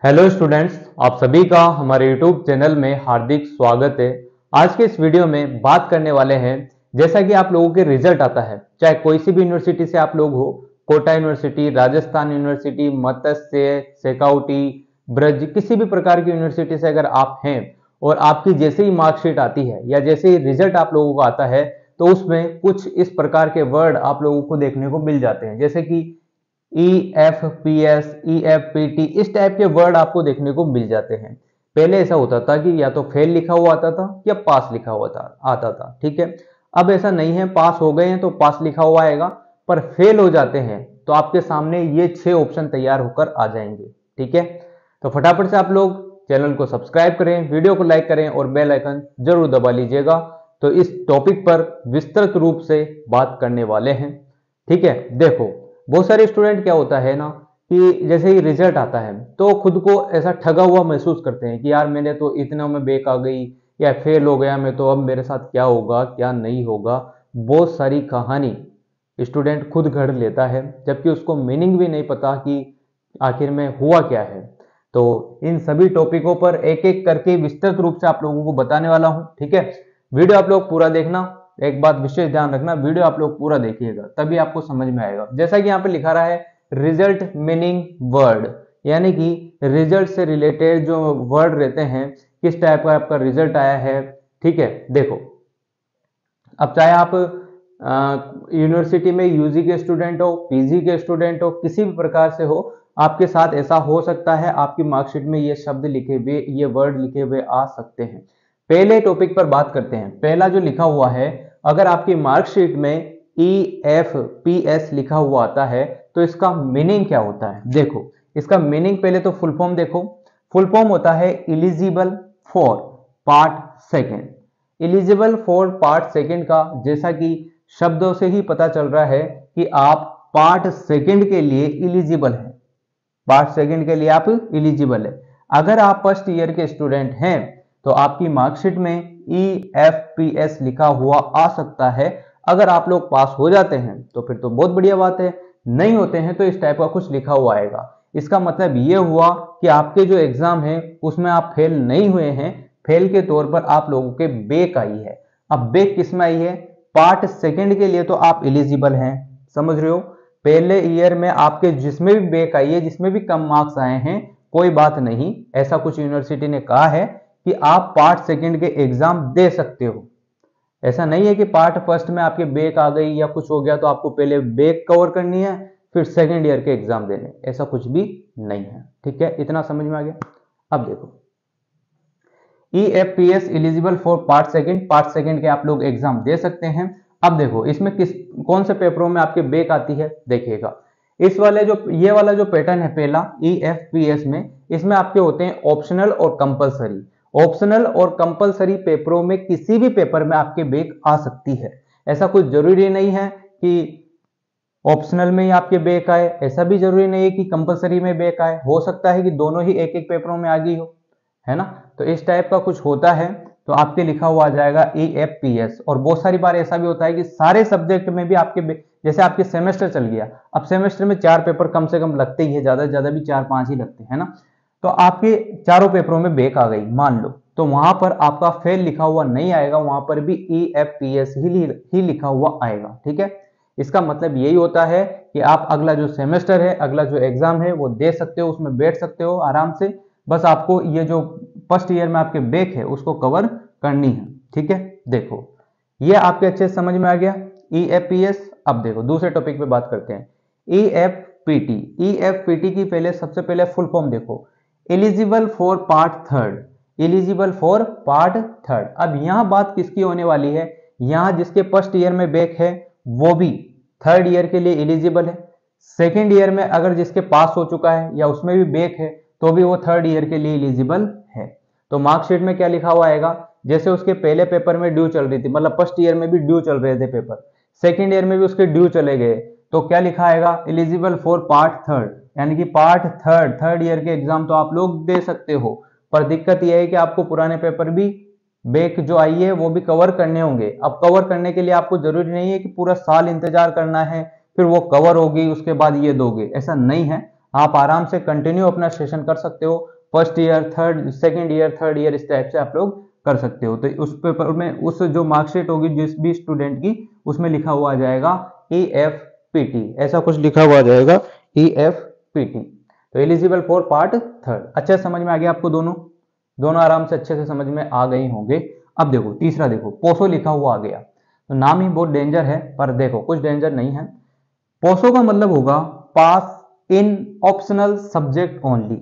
Hello students, आप सभी का हमारे यूट्यूब चैनल में हार्दिक स्वागत है। आज के इस वीडियो में बात करने वाले हैं, जैसा कि आप लोगों के रिजल्ट आता है, चाहे कोई सी भी यूनिवर्सिटी से आप लोग हो, कोटा यूनिवर्सिटी, राजस्थान यूनिवर्सिटी, मत्स्य, सेकाउटी, ब्रज, किसी भी प्रकार की यूनिवर्सिटी से अगर आप हैं और आपकी जैसे ही मार्कशीट आती है या जैसे ही रिजल्ट आप लोगों को आता है, तो उसमें कुछ इस प्रकार के वर्ड आप लोगों को देखने को मिल जाते हैं, जैसे कि EFPS, EFPT, इस टाइप के वर्ड आपको देखने को मिल जाते हैं। पहले ऐसा होता था कि या तो फेल लिखा हुआ आता था या पास लिखा हुआ आता था। ठीक है, अब ऐसा नहीं है, पास हो गए हैं तो पास लिखा हुआ आएगा, पर फेल हो जाते हैं तो आपके सामने ये 6 ऑप्शन तैयार होकर आ जाएंगे। ठीक है, तो फटाफट से आप लोग चैनल को सब्सक्राइब करें, वीडियो को लाइक करें और बेल आइकन जरूर दबा लीजिएगा। तो इस टॉपिक पर विस्तृत रूप से बात करने वाले हैं। ठीक है, देखो बहुत सारे स्टूडेंट क्या होता है ना कि जैसे ही रिजल्ट आता है तो खुद को ऐसा ठगा हुआ महसूस करते हैं कि यार मैंने तो इतना में बेक आ गई या फेल हो गया मैं, तो अब मेरे साथ क्या होगा क्या नहीं होगा। बहुत सारी कहानी स्टूडेंट खुद गढ़ लेता है, जबकि उसको मीनिंग भी नहीं पता कि आखिर में हुआ क्या है। तो इन सभी टॉपिकों पर एक एक करके विस्तृत रूप से आप लोगों को बताने वाला हूं। ठीक है, वीडियो आप लोग पूरा देखना। एक बात विशेष ध्यान रखना, वीडियो आप लोग पूरा देखिएगा तभी आपको समझ में आएगा। जैसा कि यहाँ पे लिखा रहा है रिजल्ट मीनिंग वर्ड, यानी कि रिजल्ट से रिलेटेड जो वर्ड रहते हैं, किस टाइप का आपका रिजल्ट आया है। ठीक है, देखो अब चाहे आप यूनिवर्सिटी में यूजी के स्टूडेंट हो, पीजी के स्टूडेंट हो, किसी भी प्रकार से हो, आपके साथ ऐसा हो सकता है आपकी मार्कशीट में ये शब्द लिखे हुए, ये वर्ड लिखे हुए आ सकते हैं। पहले टॉपिक पर बात करते हैं। पहला जो लिखा हुआ है, अगर आपकी मार्कशीट में EFPS लिखा हुआ आता है तो इसका मीनिंग क्या होता है। देखो इसका मीनिंग पहले तो फुल फॉर्म देखो। फुल फॉर्म होता है eligible for part second. Eligible for part second का जैसा कि शब्दों से ही पता चल रहा है कि आप पार्ट सेकेंड के लिए एलिजिबल हैं। पार्ट सेकेंड के लिए आप एलिजिबल है। अगर आप फर्स्ट ईयर के स्टूडेंट हैं तो आपकी मार्कशीट में EFPS लिखा हुआ आ सकता है। अगर आप लोग पास हो जाते हैं तो फिर तो बहुत बढ़िया बात है, नहीं होते हैं तो इस टाइप का कुछ लिखा हुआ आएगा। इसका मतलब ये हुआ कि आपके जो एग्जाम है उसमें आप फेल नहीं हुए हैं, फेल के तौर पर आप लोगों के बेक आई है। अब बेक किसमें आई है? पार्ट सेकेंड के लिए तो आप एलिजिबल हैं, समझ रहे हो। पहले ईयर में आपके जिसमें भी बेक आई है, जिसमें भी कम मार्क्स आए हैं, कोई बात नहीं, ऐसा कुछ यूनिवर्सिटी ने कहा है कि आप पार्ट सेकंड के एग्जाम दे सकते हो। ऐसा नहीं है कि पार्ट फर्स्ट में आपके बेक आ गई या कुछ हो गया तो आपको पहले बेक कवर करनी है फिर सेकंड ईयर के एग्जाम देने, ऐसा कुछ भी नहीं है। ठीक है, इतना समझ में आ गया। अब देखो EFPS eligible for part second के आप लोग एग्जाम दे सकते हैं। अब देखो इसमें कौन से पेपरों में आपके बेक आती है, देखिएगा इस वाले जो ये वाला जो पैटर्न है पहला EFPS में, इसमें आपके होते हैं ऑप्शनल और कंपलसरी। ऑप्शनल और कंपलसरी पेपरों में किसी भी पेपर में आपके बेक आ सकती है। ऐसा कुछ जरूरी नहीं है कि ऑप्शनल में ही आपके बेक आए, ऐसा भी जरूरी नहीं है कि कंपलसरी में बेक आए, हो सकता है कि दोनों ही एक एक पेपरों में आ गई हो, है ना। तो इस टाइप का कुछ होता है तो आपके लिखा हुआ आ जाएगा EFPS। और बहुत सारी बार ऐसा भी होता है कि सारे सब्जेक्ट में भी आपके जैसे आपके सेमेस्टर चल गया, अब सेमेस्टर में 4 पेपर कम से कम लगते ही है, ज्यादा से ज्यादा भी 4-5 ही लगते हैं ना। तो आपके चारों पेपरों में बेक आ गई मान लो, तो वहां पर आपका फेल लिखा हुआ नहीं आएगा, वहां पर भी EFPS ही लिखा हुआ आएगा। ठीक है, इसका मतलब यही होता है कि आप अगला जो सेमेस्टर है, अगला जो एग्जाम है वो दे सकते हो, उसमें बैठ सकते हो आराम से। बस आपको ये जो फर्स्ट ईयर में आपके बेक है उसको कवर करनी है। ठीक है, देखो ये आपके अच्छे समझ में आ गया EFPS। अब देखो दूसरे टॉपिक पे बात करते हैं, EFPT। EFPT की पहले सबसे पहले फुल फॉर्म देखो, eligible for part third. Eligible for part third. अब यहां बात किसकी होने वाली है, यहां जिसके फर्स्ट ईयर में बेक है वो भी थर्ड ईयर के लिए एलिजिबल है। सेकेंड ईयर में अगर जिसके पास हो चुका है या उसमें भी बेक है तो भी वो थर्ड ईयर के लिए एलिजिबल है। तो मार्कशीट में क्या लिखा हुआ आएगा, जैसे उसके पहले पेपर में ड्यू चल रही थी, मतलब फर्स्ट ईयर में भी ड्यू चल रहे थे पेपर, सेकेंड ईयर में भी उसके ड्यू चले गए, तो क्या लिखा आएगा, एलिजिबल फॉर पार्ट थर्ड, यानी कि पार्ट थर्ड ईयर के एग्जाम तो आप लोग दे सकते हो। पर दिक्कत यह है कि आपको पुराने पेपर भी बेक जो आई है वो भी कवर करने होंगे। अब कवर करने के लिए आपको जरूरी नहीं है कि पूरा साल इंतजार करना है फिर वो कवर होगी उसके बाद ये दोगे, ऐसा नहीं है। आप आराम से कंटिन्यू अपना सेशन कर सकते हो, first year, third, second year, third year, इस टाइप से आप लोग कर सकते हो। तो उस पेपर में उस जो मार्कशीट होगी जिस भी स्टूडेंट की, उसमें लिखा हुआ आ जाएगा EFPT, ऐसा कुछ लिखा हुआ आ जाएगा EFPT। तो एलिजिबल फॉर पार्ट थर्ड। अच्छा समझ में आ गया आपको? दोनों आराम से अच्छे से समझ में आ गई होंगे। अब देखो तीसरा, देखो पोसो लिखा हुआ आ गया, तो नाम ही बहुत डेंजर है, पर देखो कुछ डेंजर नहीं है। पोसो का मतलब होगा पास इन ऑप्शनल सब्जेक्ट ओनली,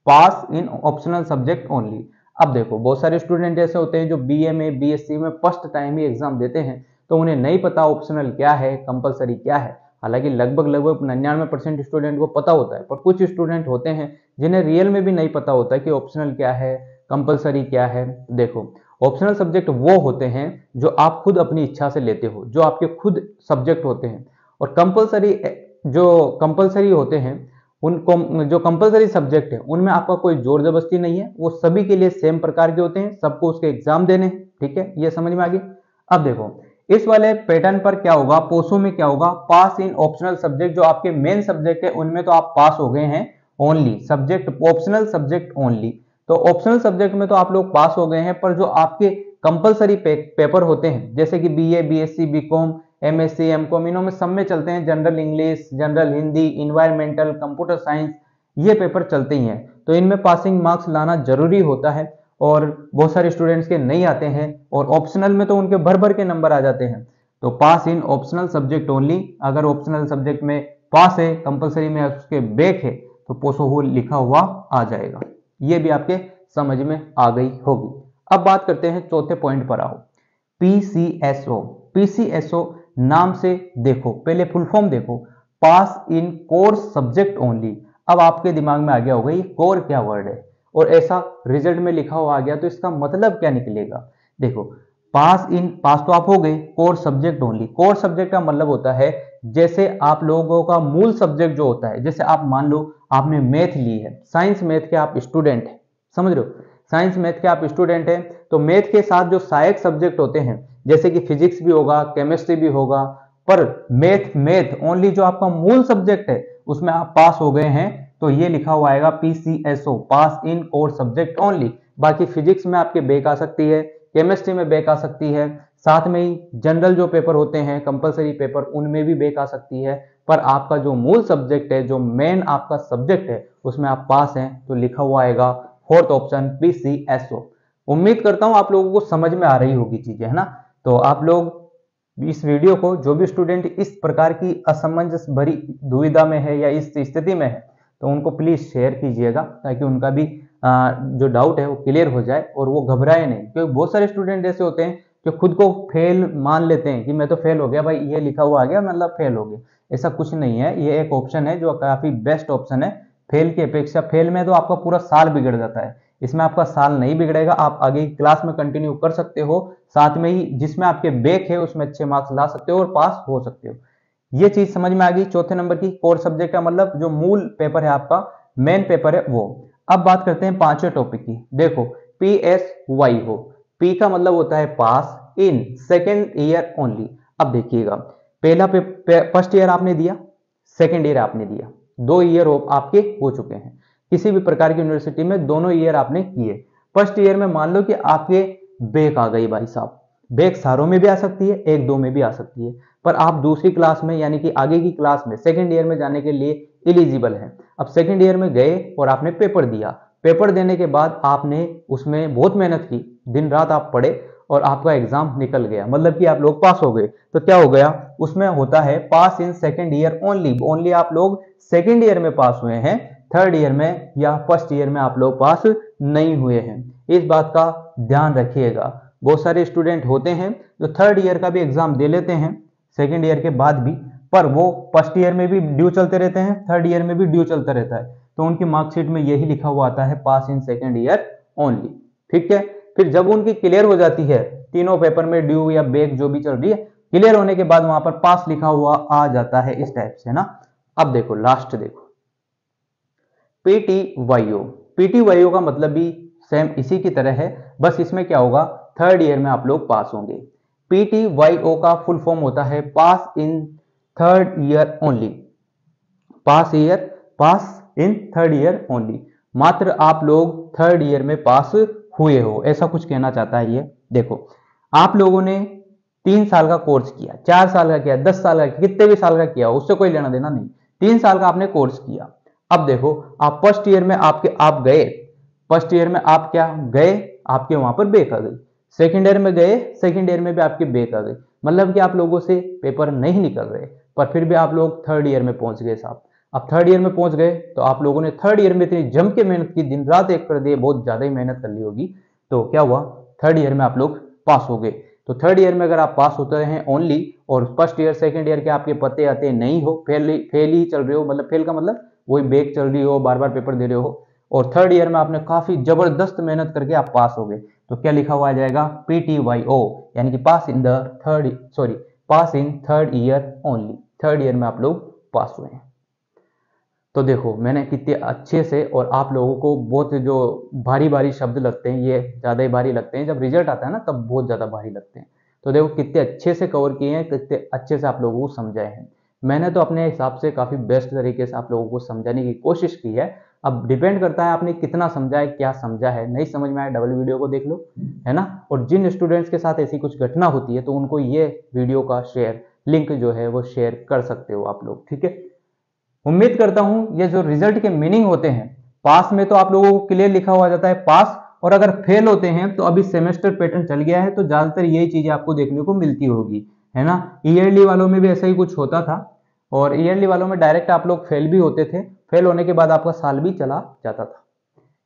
पास इन ऑप्शनल सब्जेक्ट ओनली। अब देखो बहुत सारे स्टूडेंट ऐसे होते हैं जो बीए में, बीएससी में फर्स्ट टाइम ही एग्जाम देते हैं, तो उन्हें नहीं पता ऑप्शनल क्या है, कंपलसरी क्या है। हालांकि लगभग 99% स्टूडेंट को पता होता है, पर कुछ स्टूडेंट होते हैं जिन्हें रियल में भी नहीं पता होता कि ऑप्शनल क्या है, कंपलसरी क्या है। देखो ऑप्शनल सब्जेक्ट वो होते हैं जो आप खुद अपनी इच्छा से लेते हो, जो आपके खुद सब्जेक्ट होते हैं। और कंपलसरी, जो कंपलसरी होते हैं, उनको जो कंपलसरी सब्जेक्ट है उनमें आपका कोई जोर जबरदस्ती नहीं है, वो सभी के लिए सेम प्रकार के होते हैं, सबको उसके एग्जाम देने हैं। ठीक है, ये समझ में आ गई। अब देखो इस वाले पैटर्न पर क्या होगा, पोसो में क्या होगा, पास इन ऑप्शनल सब्जेक्ट, जो आपके मेन सब्जेक्ट है उनमें तो आप पास हो गए हैं, only subject optional subject only. तो ऑप्शनल सब्जेक्ट में तो आप लोग पास हो गए हैं, पर जो आपके कंपलसरी पेपर होते हैं जैसे कि BA, BSc, BCom, MSc, MCom, इनों में सब में चलते हैं general English, general Hindi, environmental, computer science, ये पेपर चलते ही हैं। तो इनमें पासिंग मार्क्स लाना जरूरी होता है, और बहुत सारे स्टूडेंट्स के नहीं आते हैं, और ऑप्शनल में तो उनके भर भर के नंबर आ जाते हैं। तो पास इन ऑप्शनल सब्जेक्ट ओनली, अगर ऑप्शनल सब्जेक्ट में पास है, कंपलसरी में उसके बैक है, तो पोसो हो लिखा हुआ आ जाएगा। ये भी आपके समझ में आ गई होगी। अब बात करते हैं चौथे पॉइंट पर आओ, PCSO। PCSO नाम से देखो, पहले फुल फॉर्म देखो, पास इन कोर सब्जेक्ट ओनली। अब आपके दिमाग में आ गया होगा ये कोर क्या वर्ड है, और ऐसा रिजल्ट में लिखा हुआ आ गया, तो इसका मतलब क्या निकलेगा। देखो पास तो आप हो गए, core subject only. Core subject का मतलब होता है जैसे आप लोगों का मूल सब्जेक्ट जो होता है, जैसे आप मान लो आपने मैथ ली है, साइंस मैथ के आप स्टूडेंट हैं, समझ रहे हो, साइंस मैथ के आप स्टूडेंट हैं, तो मैथ के साथ जो सहायक सब्जेक्ट होते हैं जैसे कि फिजिक्स भी होगा, केमिस्ट्री भी होगा, पर मैथ ओनली जो आपका मूल सब्जेक्ट है उसमें आप पास हो गए हैं, तो ये लिखा हुआ आएगा PCSO, पास इन कोर सब्जेक्ट ओनली। बाकी फिजिक्स में आपके बैक आ सकती है, केमिस्ट्री में बैक आ सकती है, साथ में ही जनरल जो पेपर होते हैं कंपलसरी पेपर, उनमें भी बैक आ सकती है, पर आपका जो मूल सब्जेक्ट है, जो मेन आपका सब्जेक्ट है, उसमें आप पास हैं, तो लिखा हुआ आएगा फोर्थ ऑप्शन PCSO। उम्मीद करता हूं आप लोगों को समझ में आ रही होगी चीजें, है ना। तो आप लोग इस वीडियो को, जो भी स्टूडेंट इस प्रकार की असमंजस भरी दुविधा में है या इस स्थिति में है, तो उनको प्लीज शेयर कीजिएगा, ताकि उनका भी जो डाउट है वो क्लियर हो जाए और वो घबराए नहीं। क्योंकि बहुत सारे स्टूडेंट ऐसे होते हैं जो खुद को फेल मान लेते हैं कि मैं तो फेल हो गया भाई, ये लिखा हुआ आ गया मतलब फेल हो गया। ऐसा कुछ नहीं है, ये एक ऑप्शन है जो काफी बेस्ट ऑप्शन है। फेल की अपेक्षा, फेल में तो आपका पूरा साल बिगड़ जाता है, इसमें आपका साल नहीं बिगड़ेगा, आप आगे की क्लास में कंटिन्यू कर सकते हो, साथ में ही जिसमें आपके बैक है उसमें अच्छे मार्क्स ला सकते हो और पास हो सकते हो। ये चीज समझ में आ गई चौथे नंबर की, कोर सब्जेक्ट का मतलब जो मूल पेपर है आपका, मेन पेपर है वो। अब बात करते हैं पांचवें टॉपिक की। देखो PSY हो, P का मतलब होता है pass in second year only. अब देखिएगा, पहला फर्स्ट ईयर आपने दिया, सेकेंड ईयर आपने दिया, 2 ईयर आपके हो चुके हैं। किसी भी प्रकार की यूनिवर्सिटी में दोनों ईयर आपने किए। फर्स्ट ईयर में मान लो कि आपके बैक आ गई भाई साहब, बैक सारों में भी आ सकती है, 1-2 में भी आ सकती है, पर आप दूसरी क्लास में यानी कि आगे की क्लास में सेकेंड ईयर में जाने के लिए एलिजिबल है। अब सेकेंड ईयर में गए और आपने पेपर दिया, पेपर देने के बाद आपने उसमें बहुत मेहनत की, दिन रात आप पढ़े और आपका एग्जाम निकल गया, मतलब कि आप लोग पास हो गए। तो क्या हो गया, उसमें होता है pass in second year only आप लोग सेकेंड ईयर में पास हुए हैं, थर्ड ईयर में या फर्स्ट ईयर में आप लोग पास नहीं हुए हैं। इस बात का ध्यान रखिएगा। बहुत सारे स्टूडेंट होते हैं जो थर्ड ईयर का भी एग्जाम दे लेते हैं सेकेंड ईयर के बाद भी, पर वो फर्स्ट ईयर में भी ड्यू चलते रहते हैं, थर्ड ईयर में भी ड्यू चलता रहता है, तो उनकी मार्कशीट में यही लिखा हुआ आता है pass in second year only. ठीक है, फिर जब उनकी क्लियर हो जाती है, तीनों पेपर में ड्यू या बैक जो भी चल रही है, क्लियर होने के बाद वहां पर पास लिखा हुआ आ जाता है, इस टाइप से ना। अब देखो लास्ट देखो PTYO। PTYO का मतलब भी सेम इसी की तरह है, बस इसमें क्या होगा, थर्ड ईयर में आप लोग पास होंगे। PTYO का फुल फॉर्म होता है pass in third year only. Pass in third year only. मात्र आप लोग थर्ड ईयर में पास हुए हो, ऐसा कुछ कहना चाहता है ये। देखो, आप लोगों ने 3 साल का कोर्स किया, 4 साल का किया, 10 साल का, कितने भी साल का किया, उससे कोई लेना देना नहीं। 3 साल का आपने कोर्स किया। अब देखो, आप फर्स्ट ईयर में आप गए, फर्स्ट ईयर में आप क्या गए, आपके वहां पर बैक आ गई। सेकेंड ईयर में गए, सेकेंड ईयर में भी आपके बैक आ गई। मतलब कि आप लोगों से पेपर नहीं निकल रहे, पर फिर भी आप लोग थर्ड ईयर में पहुंच गए साहब। अब थर्ड ईयर में पहुंच गए तो आप लोगों ने थर्ड ईयर में इतनी जम के मेहनत की, दिन रात एक कर दिए, बहुत ज्यादा ही मेहनत कर ली होगी। तो क्या हुआ, थर्ड ईयर में आप लोग पास हो गए। तो थर्ड ईयर में अगर आप पास होते हैं ओनली, और फर्स्ट ईयर सेकंड ईयर के आपके पते आते नहीं हो, फेल ही चल रहे हो, मतलब फेल का मतलब वही बैक चल रही हो, बार बार पेपर दे रहे हो, और थर्ड ईयर में आपने काफी जबरदस्त मेहनत करके आप पास हो गए, तो क्या लिखा हुआ आ जाएगा, PTYO, यानी कि pass in third year only. Third year में आप लोग पास हुए हैं। तो देखो, मैंने कितने अच्छे से, और आप लोगों को बहुत जो भारी भारी शब्द लगते हैं, ये ज्यादा ही भारी लगते हैं, जब रिजल्ट आता है ना तब बहुत ज्यादा भारी लगते हैं। तो देखो कितने अच्छे से कवर किए हैं, कितने अच्छे से आप लोगों को समझाए हैं। मैंने तो अपने हिसाब से काफी बेस्ट तरीके से आप लोगों को समझाने की कोशिश की है। अब डिपेंड करता है आपने कितना समझा है, क्या समझा है। नहीं समझ में आया, डबल वीडियो को देख लो, है ना। और जिन स्टूडेंट्स के साथ ऐसी कुछ घटना होती है तो उनको ये वीडियो का लिंक जो है वो शेयर कर सकते हो आप लोग, ठीक है। उम्मीद करता हूं ये जो रिजल्ट के मीनिंग होते हैं, पास में तो आप लोगों को क्लियर लिखा हुआ जाता है पास, और अगर फेल होते हैं तो अभी सेमेस्टर पैटर्न चल गया है तो ज्यादातर यही चीजें आपको देखने को मिलती होगी, है ना। ईयरली वालों में भी ऐसा ही कुछ होता था, और ईयरली वालों में डायरेक्ट आप लोग फेल भी होते थे, फेल होने के बाद आपका साल भी चला जाता था,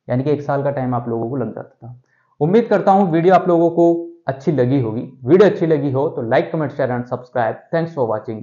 यानी कि 1 साल का टाइम आप लोगों को लग जाता था। उम्मीद करता हूं वीडियो आप लोगों को अच्छी लगी होगी। वीडियो अच्छी लगी हो तो like, comment, share and subscribe. Thanks for watching.